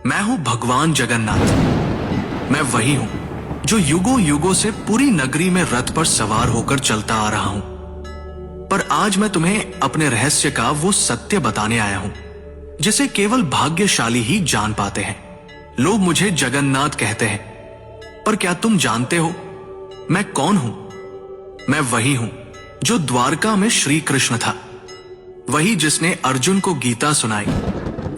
मैं हूं भगवान जगन्नाथ। मैं वही हूं जो युगों युगों से पूरी नगरी में रथ पर सवार होकर चलता आ रहा हूं। पर आज मैं तुम्हें अपने रहस्य का वो सत्य बताने आया हूं जिसे केवल भाग्यशाली ही जान पाते हैं। लोग मुझे जगन्नाथ कहते हैं, पर क्या तुम जानते हो मैं कौन हूं? मैं वही हूं जो द्वारका में श्री कृष्ण था, वही जिसने अर्जुन को गीता सुनाई,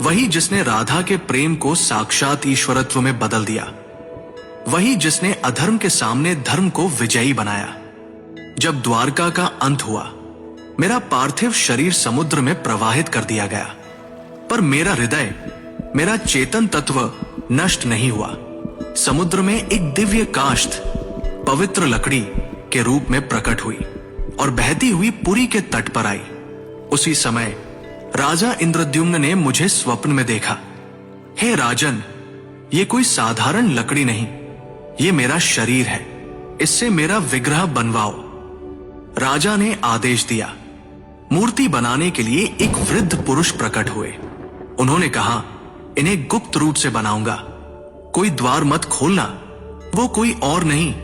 वही जिसने राधा के प्रेम को साक्षात ईश्वरत्व में बदल दिया, वही जिसने अधर्म के सामने धर्म को विजयी बनाया। जब द्वारका का अंत हुआ, मेरा पार्थिव शरीर समुद्र में प्रवाहित कर दिया गया, पर मेरा हृदय, मेरा चेतन तत्व नष्ट नहीं हुआ। समुद्र में एक दिव्य काष्ठ पवित्र लकड़ी के रूप में प्रकट हुई और बहती हुई पुरी के तट पर आई। उसी समय राजा इंद्रद्युम्न ने मुझे स्वप्न में देखा। हे राजन, ये कोई साधारण लकड़ी नहीं, ये मेरा शरीर है, इससे मेरा विग्रह बनवाओ। राजा ने आदेश दिया। मूर्ति बनाने के लिए एक वृद्ध पुरुष प्रकट हुए। उन्होंने कहा, इन्हें गुप्त रूप से बनाऊंगा, कोई द्वार मत खोलना। वो कोई और नहीं,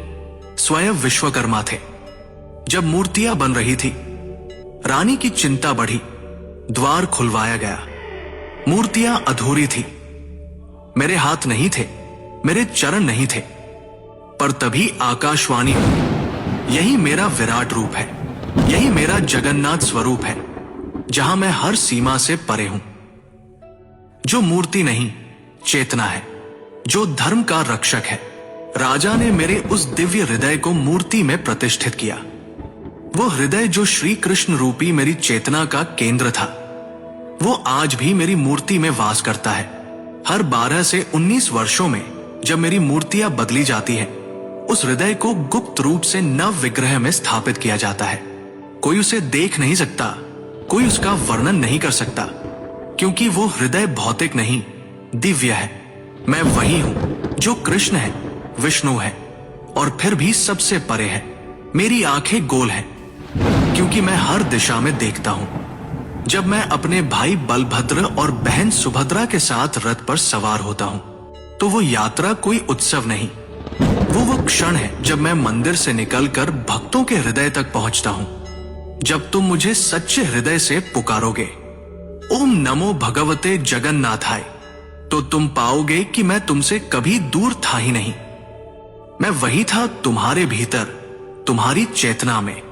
स्वयं विश्वकर्मा थे। जब मूर्तियां बन रही थी, रानी की चिंता बढ़ी। द्वार खुलवाया गया। मूर्तियां अधूरी थी। मेरे हाथ नहीं थे, मेरे चरण नहीं थे, पर तभी आकाशवाणी हुई, यही मेरा विराट रूप है, यही मेरा जगन्नाथ स्वरूप है, जहां मैं हर सीमा से परे हूं। जो मूर्ति नहीं, चेतना है, जो धर्म का रक्षक है। राजा ने मेरे उस दिव्य हृदय को मूर्ति में प्रतिष्ठित किया। वो हृदय जो श्री कृष्ण रूपी मेरी चेतना का केंद्र था, वो आज भी मेरी मूर्ति में वास करता है। हर 12 से 19 वर्षों में जब मेरी मूर्तियां बदली जाती हैं, उस हृदय को गुप्त रूप से नव विग्रह में स्थापित किया जाता है। कोई उसे देख नहीं सकता, कोई उसका वर्णन नहीं कर सकता, क्योंकि वो हृदय भौतिक नहीं, दिव्य है। मैं वही हूं जो कृष्ण है, विष्णु है और फिर भी सबसे परे है। मेरी आंखें गोल हैं क्योंकि मैं हर दिशा में देखता हूं। जब मैं अपने भाई बलभद्र और बहन सुभद्रा के साथ रथ पर सवार होता हूं, तो वो यात्रा कोई उत्सव नहीं, वो क्षण है जब मैं मंदिर से निकलकर भक्तों के हृदय तक पहुंचता हूं। जब तुम मुझे सच्चे हृदय से पुकारोगे, ओम नमो भगवते जगन्नाथाय, तो तुम पाओगे कि मैं तुमसे कभी दूर था ही नहीं। मैं वही था तुम्हारे भीतर, तुम्हारी चेतना में।